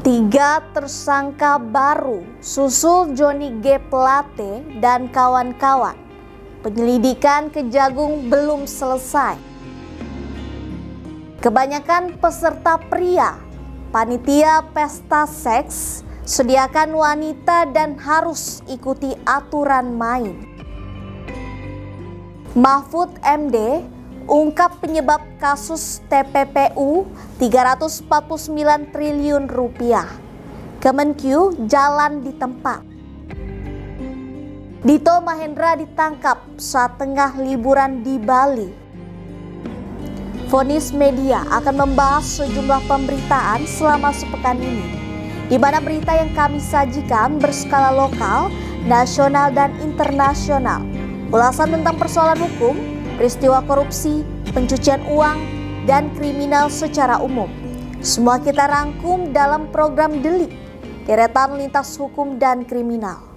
Tiga tersangka baru susul Johnny G. Plate dan kawan-kawan. Penyelidikan Kejagung belum selesai. Kebanyakan peserta pria, panitia pesta seks, sediakan wanita dan harus ikuti aturan main. Mahfud MD ungkap penyebab kasus TPPU 349 triliun rupiah. Kemenkyu jalan di tempat. Dito Mahendra ditangkap saat tengah liburan di Bali. Vonis Media akan membahas sejumlah pemberitaan selama sepekan ini, di mana berita yang kami sajikan berskala lokal, nasional, dan internasional. Ulasan tentang persoalan hukum, peristiwa korupsi, pencucian uang, dan kriminal secara umum. Semua kita rangkum dalam program Delik, deretan lintas hukum dan kriminal.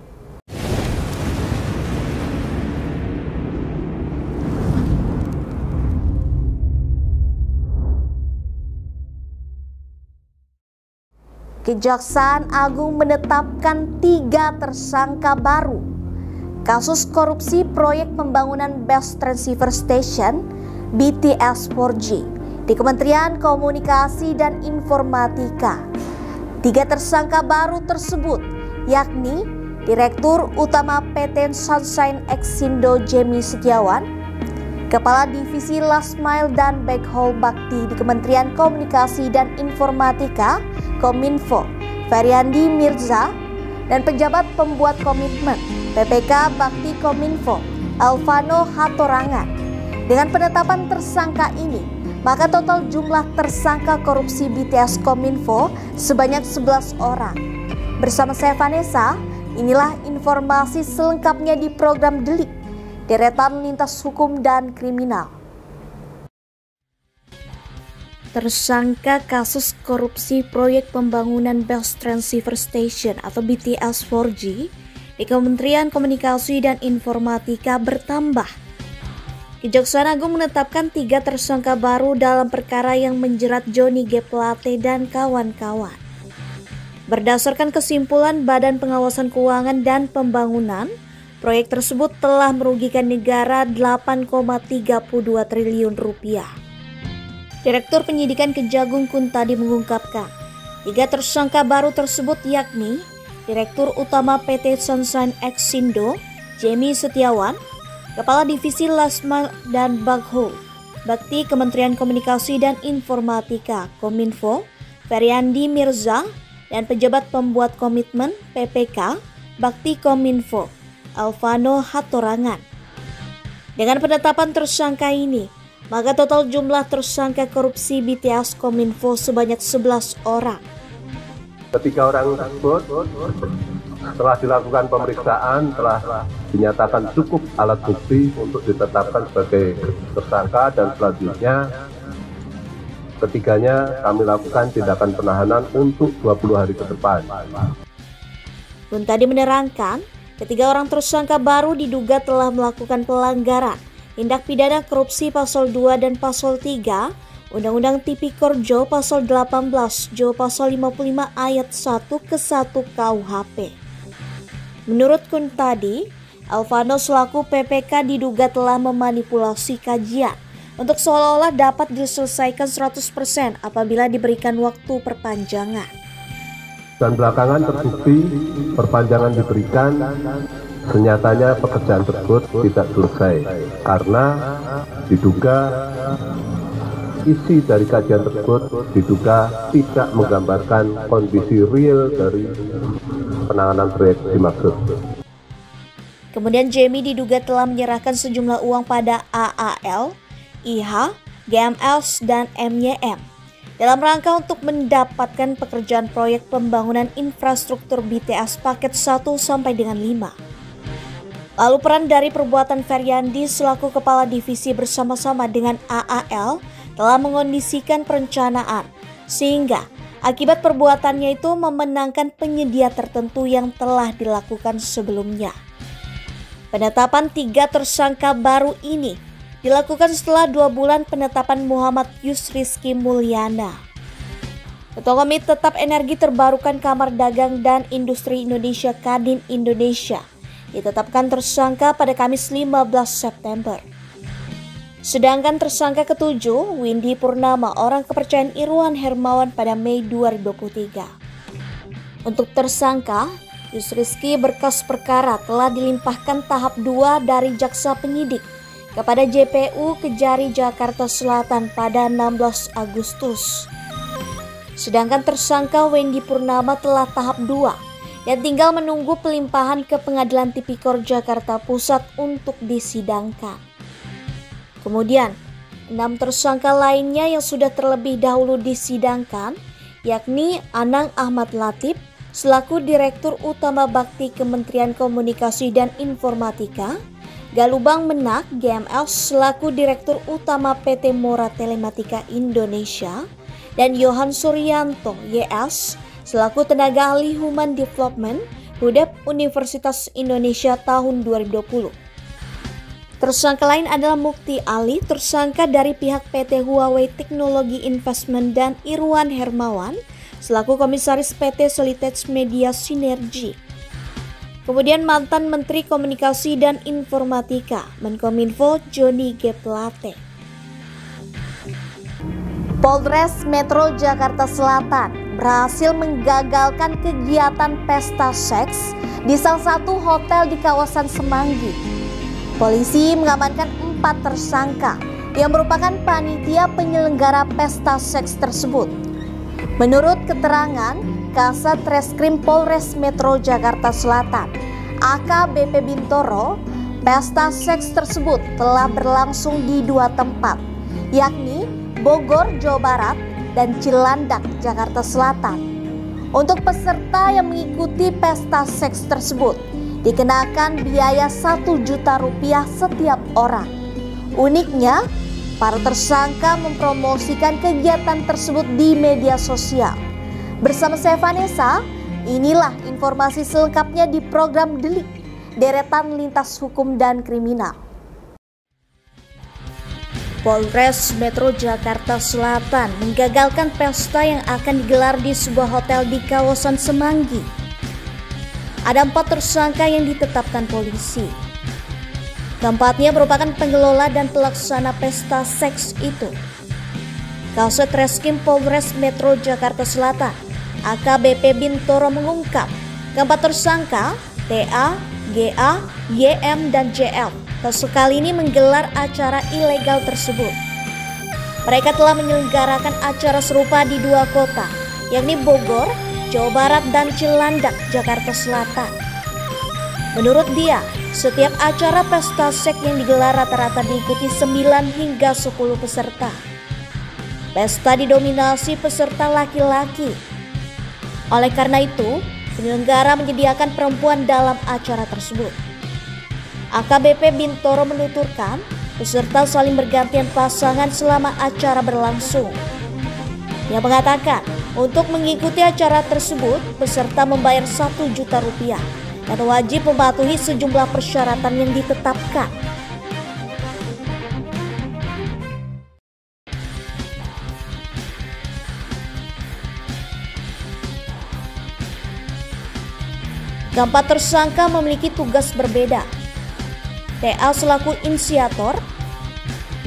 Kejaksaan Agung menetapkan 3 tersangka baru kasus korupsi proyek pembangunan Bus Transceiver Station BTS 4G di Kementerian Komunikasi dan Informatika. 3 tersangka baru tersebut yakni Direktur Utama PT Sunshine Exindo Jemi Setiawan, Kepala Divisi Last Mile dan Backhaul Bakti di Kementerian Komunikasi dan Informatika Kominfo Feryandi Mirza, dan pejabat pembuat komitmen PPK Bakti Kominfo Alvano Hatorangan. Dengan penetapan tersangka ini, maka total jumlah tersangka korupsi BTS Kominfo sebanyak 11 orang. Bersama saya Vanessa, inilah informasi selengkapnya di program Delik, deretan lintas hukum dan kriminal. Tersangka kasus korupsi proyek pembangunan Bus Transceiver Station atau BTS 4G di Kementerian Komunikasi dan Informatika bertambah. Kejaksaan Agung menetapkan 3 tersangka baru dalam perkara yang menjerat Johnny G. Plate dan kawan-kawan. Berdasarkan kesimpulan Badan Pengawasan Keuangan dan Pembangunan, proyek tersebut telah merugikan negara 8,32 triliun rupiah. Direktur Penyidikan Kejagung Kuntadi mengungkapkan, 3 tersangka baru tersebut yakni Direktur Utama PT Sunshine Exindo Jemi Setiawan, Kepala Divisi Last Mile dan Backhaul Bakti Kementerian Komunikasi dan Informatika Kominfo Feryandi Mirza, dan pejabat pembuat komitmen PPK Bakti Kominfo Alvano Hatorangan. Dengan penetapan tersangka ini, maka total jumlah tersangka korupsi BTS Kominfo sebanyak 11 orang. Ketiga orang tersebut setelah dilakukan pemeriksaan telah dinyatakan cukup alat bukti untuk ditetapkan sebagai tersangka, dan selanjutnya ketiganya kami lakukan tindakan penahanan untuk 20 hari ke depan. Kuntadi menerangkan, ketiga orang tersangka baru diduga telah melakukan pelanggaran tindak pidana korupsi pasal 2 dan pasal 3 Undang-Undang Tipikor Jo pasal 18 Jo pasal 55 ayat 1 ke 1 KUHP. Menurut Kuntadi, Alvano selaku PPK diduga telah memanipulasi kajian untuk seolah-olah dapat diselesaikan 100% apabila diberikan waktu perpanjangan. Dan belakangan terbukti perpanjangan diberikan, ternyatanya pekerjaan tersebut tidak selesai karena diduga isi dari kajian tersebut diduga tidak menggambarkan kondisi real dari penanganan proyek dimaksud. Kemudian Jemi diduga telah menyerahkan sejumlah uang pada AAL, IH, GMS, dan MYM dalam rangka untuk mendapatkan pekerjaan proyek pembangunan infrastruktur BTS paket 1 sampai dengan 5. Lalu peran dari perbuatan Feryandi selaku kepala divisi bersama-sama dengan AAL telah mengondisikan perencanaan, sehingga akibat perbuatannya itu memenangkan penyedia tertentu yang telah dilakukan sebelumnya. Penetapan 3 tersangka baru ini dilakukan setelah 2 bulan penetapan Muhammad Yusrizky Mulyana. Ketua Komite Tetap Energi Terbarukan Kamar Dagang dan Industri Indonesia Kadin Indonesia ditetapkan tersangka pada Kamis 15 September. Sedangkan tersangka ketujuh, Windy Purnama, orang kepercayaan Irwan Hermawan pada Mei 2023. Untuk tersangka, Yusriski berkas perkara telah dilimpahkan tahap 2 dari jaksa penyidik kepada JPU Kejari Jakarta Selatan pada 16 Agustus. Sedangkan tersangka Windy Purnama telah tahap 2 dan tinggal menunggu pelimpahan ke Pengadilan Tipikor Jakarta Pusat untuk disidangkan. Kemudian, 6 tersangka lainnya yang sudah terlebih dahulu disidangkan, yakni Anang Ahmad Latif selaku Direktur Utama Bakti Kementerian Komunikasi dan Informatika, Galubang Menak GMS selaku Direktur Utama PT Mora Telematika Indonesia, dan Yohan Suryanto YS selaku Tenaga Ahli Human Development HUDEP Universitas Indonesia tahun 2020. Tersangka lain adalah Mukti Ali, tersangka dari pihak PT Huawei Teknologi Investment, dan Irwan Hermawan selaku Komisaris PT Solitech Media Sinergi. Kemudian mantan Menteri Komunikasi dan Informatika Menkominfo Johnny G. Plate. Polres Metro Jakarta Selatan berhasil menggagalkan kegiatan pesta seks di salah satu hotel di kawasan Semanggi. Polisi mengamankan 4 tersangka yang merupakan panitia penyelenggara pesta seks tersebut. Menurut keterangan Kasat Reskrim Polres Metro Jakarta Selatan, AKBP Bintoro, pesta seks tersebut telah berlangsung di 2 tempat, yakni Bogor, Jawa Barat, dan Cilandak, Jakarta Selatan. Untuk peserta yang mengikuti pesta seks tersebut, dikenakan biaya Rp1 juta setiap orang. Uniknya, para tersangka mempromosikan kegiatan tersebut di media sosial. Bersama saya Vanessa, inilah informasi selengkapnya di program Delik, Deretan Lintas Hukum dan Kriminal. Polres Metro Jakarta Selatan menggagalkan pesta yang akan digelar di sebuah hotel di kawasan Semanggi. Ada 4 tersangka yang ditetapkan polisi. Keempatnya merupakan pengelola dan pelaksana pesta seks itu. Kasat Reskrim Polres Metro Jakarta Selatan, AKBP Bintoro mengungkap, keempat tersangka TA, GA, YM, dan JL sekali ini menggelar acara ilegal tersebut. Mereka telah menyelenggarakan acara serupa di 2 kota, yakni Bogor, Jawa Barat, dan Cilandak, Jakarta Selatan. Menurut dia, setiap acara pesta seks yang digelar rata-rata diikuti 9 hingga 10 peserta. Pesta didominasi peserta laki-laki. Oleh karena itu, penyelenggara menyediakan perempuan dalam acara tersebut. AKBP Bintoro menuturkan, peserta saling bergantian pasangan selama acara berlangsung. Dia mengatakan, untuk mengikuti acara tersebut, peserta membayar Rp1 juta dan wajib mematuhi sejumlah persyaratan yang ditetapkan. Keempat tersangka memiliki tugas berbeda. TA selaku inisiator,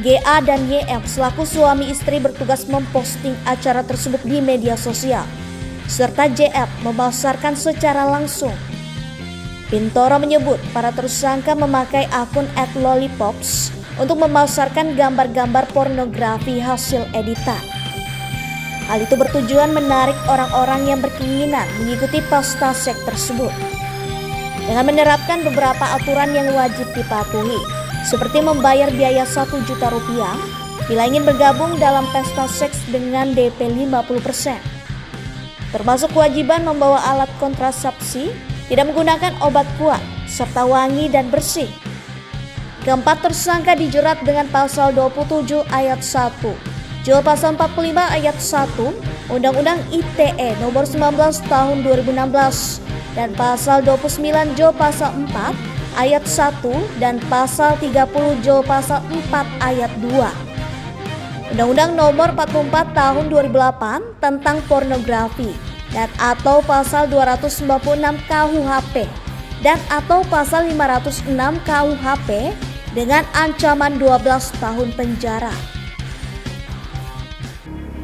GA dan YM selaku suami istri bertugas memposting acara tersebut di media sosial, serta JF memasarkan secara langsung. Bintoro menyebut para tersangka memakai akun @lollipops untuk memasarkan gambar-gambar pornografi hasil editan. Hal itu bertujuan menarik orang-orang yang berkeinginan mengikuti pesta seks tersebut dengan menerapkan beberapa aturan yang wajib dipatuhi, seperti membayar biaya Rp1 juta bila ingin bergabung dalam pesta seks dengan DP 50%, termasuk kewajiban membawa alat kontrasepsi, tidak menggunakan obat kuat, serta wangi dan bersih. Keempat tersangka dijerat dengan pasal 27 ayat 1, junto pasal 45 ayat 1 Undang-Undang ITE nomor 19 tahun 2016 dan pasal 29 junto pasal 4 ayat 1 dan pasal 30 junto pasal 4 ayat 2. Undang-Undang Nomor 44 Tahun 2008 tentang pornografi dan atau pasal 296 KUHP dan atau pasal 506 KUHP dengan ancaman 12 tahun penjara.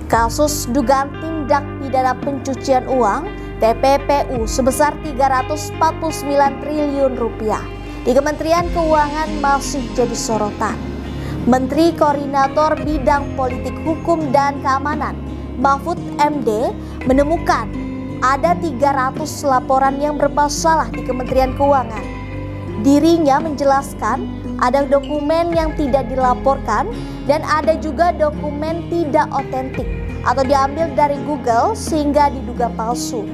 Kasus dugaan tindak pidana pencucian uang TPPU sebesar 349 triliun rupiah di Kementerian Keuangan masih jadi sorotan. Menteri Koordinator Bidang Politik Hukum dan Keamanan Mahfud MD menemukan ada 300 laporan yang bermasalah di Kementerian Keuangan. Dirinya menjelaskan ada dokumen yang tidak dilaporkan dan ada juga dokumen tidak otentik atau diambil dari Google sehingga diduga palsu.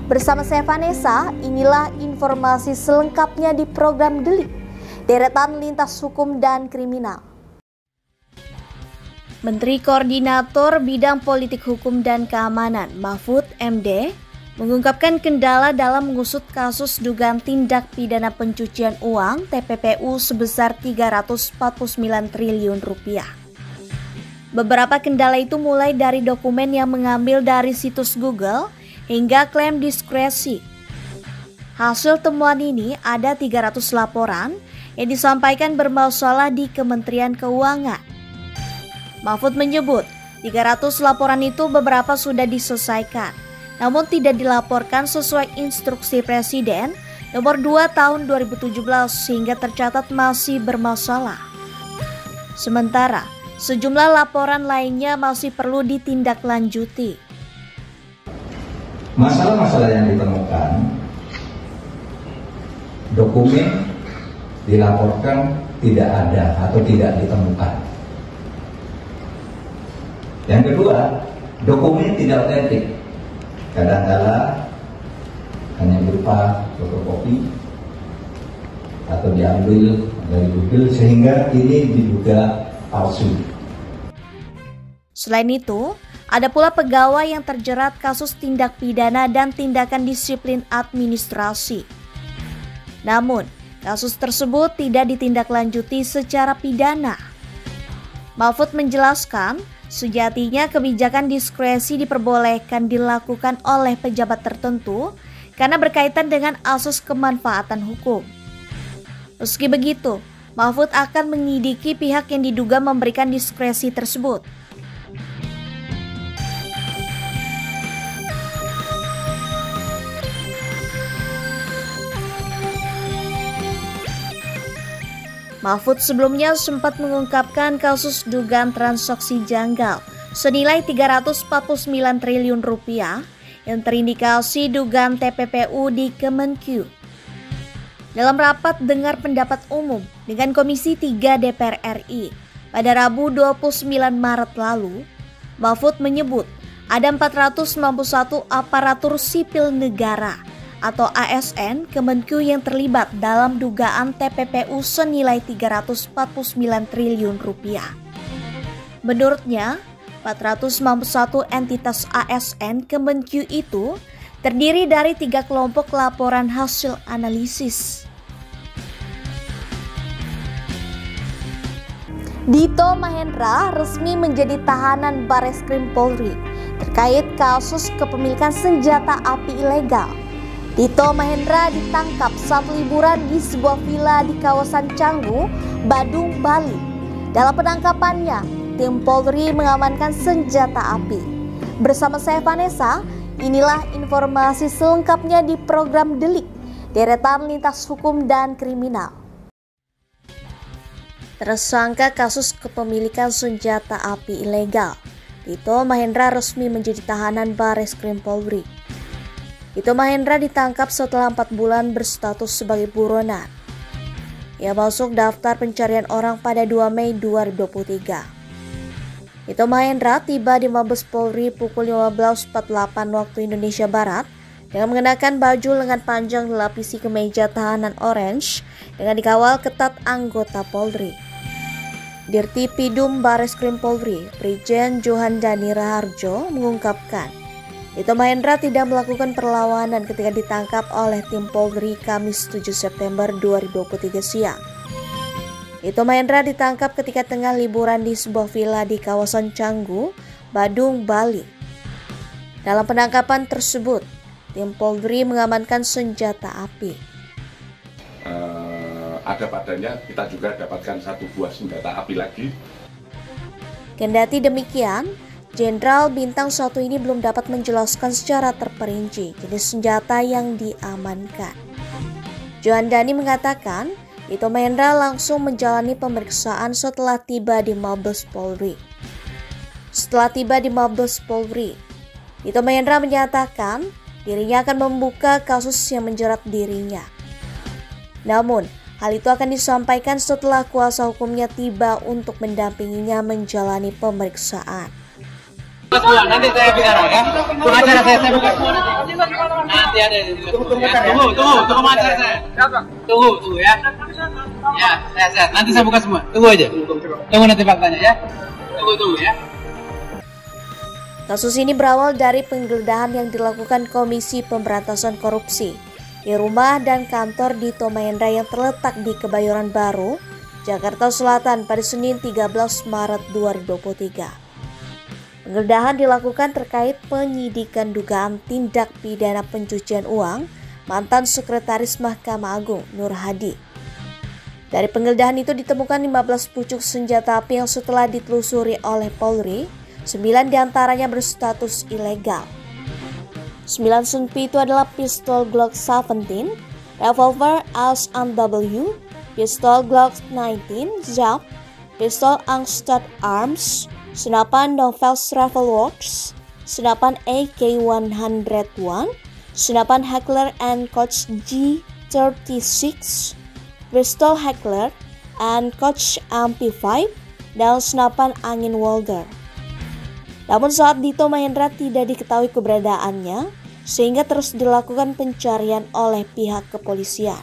Bersama saya Vanessa, inilah informasi selengkapnya di program Delik, Deretan Lintas Hukum dan Kriminal. Menteri Koordinator Bidang Politik Hukum dan Keamanan Mahfud MD mengungkapkan kendala dalam mengusut kasus dugaan tindak pidana pencucian uang TPPU sebesar 349 triliun rupiah. Beberapa kendala itu mulai dari dokumen yang mengambil dari situs Google hingga klaim diskresi. Hasil temuan ini ada 300 laporan yang disampaikan bermasalah di Kementerian Keuangan. Mahfud menyebut 300 laporan itu beberapa sudah diselesaikan, namun tidak dilaporkan sesuai instruksi Presiden nomor 2 tahun 2017 sehingga tercatat masih bermasalah. Sementara sejumlah laporan lainnya masih perlu ditindaklanjuti. Masalah-masalah yang ditemukan, dokumen dilaporkan tidak ada atau tidak ditemukan. Yang kedua, dokumen tidak otentik. Kadang-kala hanya berupa fotokopi atau diambil dari Google sehingga ini diduga palsu. Selain itu, ada pula pegawai yang terjerat kasus tindak pidana dan tindakan disiplin administrasi. Namun, kasus tersebut tidak ditindaklanjuti secara pidana. Mahfud menjelaskan, sejatinya kebijakan diskresi diperbolehkan dilakukan oleh pejabat tertentu karena berkaitan dengan asas kemanfaatan hukum. Meski begitu, Mahfud akan menyelidiki pihak yang diduga memberikan diskresi tersebut. Mahfud sebelumnya sempat mengungkapkan kasus dugaan transaksi janggal senilai 349 triliun rupiah yang terindikasi dugaan TPPU di Kemenkyu. Dalam rapat dengar pendapat umum dengan Komisi 3 DPR RI pada Rabu 29 Maret lalu, Mahfud menyebut ada 491 aparatur sipil negara atau ASN Kemenkyu yang terlibat dalam dugaan TPPU senilai 349 triliun rupiah. Menurutnya, 491 entitas ASN Kemenkyu itu terdiri dari 3 kelompok laporan hasil analisis. Dito Mahendra resmi menjadi tahanan Bareskrim Polri terkait kasus kepemilikan senjata api ilegal. Dito Mahendra ditangkap saat liburan di sebuah villa di kawasan Canggu, Badung, Bali. Dalam penangkapannya, tim Polri mengamankan senjata api. Bersama saya Vanessa, inilah informasi selengkapnya di program Delik, Deretan Lintas Hukum dan Kriminal. Tersangka kasus kepemilikan senjata api ilegal, Dito Mahendra resmi menjadi tahanan Bareskrim Polri. Dito Mahendra ditangkap setelah 4 bulan berstatus sebagai buronan. Ia masuk daftar pencarian orang pada 2 Mei 2023. Dito Mahendra tiba di Mabes Polri pukul 15.48 waktu Indonesia Barat dengan mengenakan baju lengan panjang dilapisi kemeja tahanan orange dengan dikawal ketat anggota Polri. Dirti Pidum Bareskrim Polri, Brigjen Johan Dani Raharjo mengungkapkan, Dito Mahendra tidak melakukan perlawanan ketika ditangkap oleh tim Polri Kamis 7 September 2023 siang. Dito Mahendra ditangkap ketika tengah liburan di sebuah villa di kawasan Canggu, Badung, Bali. Dalam penangkapan tersebut, tim Polri mengamankan senjata api. Ada padanya, kita juga dapatkan 1 buah senjata api lagi. Kendati demikian, Jenderal Bintang 1 ini belum dapat menjelaskan secara terperinci jenis senjata yang diamankan. Johan Dhani mengatakan, Dito Mahendra langsung menjalani pemeriksaan setelah tiba di Mabes Polri. Setelah tiba di Mabes Polri, Dito Mahendra menyatakan dirinya akan membuka kasus yang menjerat dirinya. Namun, hal itu akan disampaikan setelah kuasa hukumnya tiba untuk mendampinginya menjalani pemeriksaan. Nanti saya bicara ya. Pengacara saya buka semua nanti. Nanti ada tunggu pengacara saya. Tunggu ya. Ya, saya nanti saya buka semua. Tunggu aja. Tunggu nanti faktanya ya. Tunggu ya. Kasus ini berawal dari penggeledahan yang dilakukan Komisi Pemberantasan Korupsi di rumah dan kantor Dito Mahendra yang terletak di Kebayoran Baru, Jakarta Selatan pada Senin 13 Maret 2023. Penggeledahan dilakukan terkait penyidikan dugaan tindak pidana pencucian uang mantan Sekretaris Mahkamah Agung Nur Hadi. Dari penggeledahan itu ditemukan 15 pucuk senjata api yang setelah ditelusuri oleh Polri, 9 diantaranya berstatus ilegal. 9 senpi itu adalah pistol Glock 17, revolver S&W, pistol Glock 19 ZAP, pistol Angstadt Arms, senapan Novels Rifleworks, senapan AK-101, senapan Heckler & Koch G36, pistol Heckler & Koch MP5, dan senapan angin Walther. Namun saat Dito Mahendra tidak diketahui keberadaannya, sehingga terus dilakukan pencarian oleh pihak kepolisian.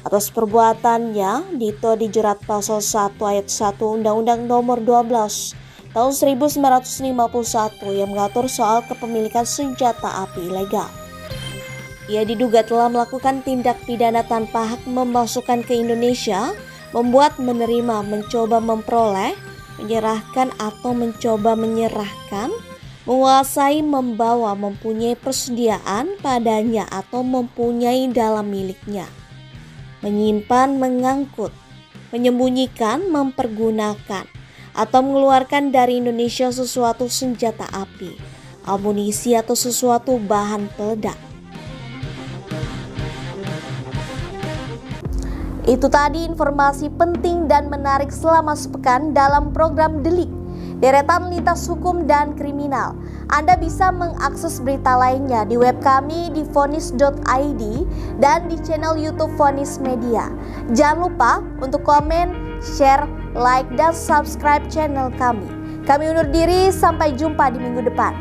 Atas perbuatannya, Dito dijerat pasal 1 ayat 1 Undang-Undang Nomor 12 tahun 1951 yang mengatur soal kepemilikan senjata api ilegal. Ia diduga telah melakukan tindak pidana tanpa hak memasukkan ke Indonesia, membuat, menerima, mencoba memperoleh, menyerahkan atau mencoba menyerahkan, menguasai, membawa, mempunyai persediaan padanya atau mempunyai dalam miliknya, menyimpan, mengangkut, menyembunyikan, mempergunakan, atau mengeluarkan dari Indonesia sesuatu senjata api, amunisi atau sesuatu bahan peledak. Itu tadi informasi penting dan menarik selama sepekan dalam program Delik, deretan lintas hukum dan kriminal. Anda bisa mengakses berita lainnya di web kami di vonis.id dan di channel YouTube Vonis Media. Jangan lupa untuk komen, share, like, dan subscribe channel kami. Kami undur diri, sampai jumpa di minggu depan.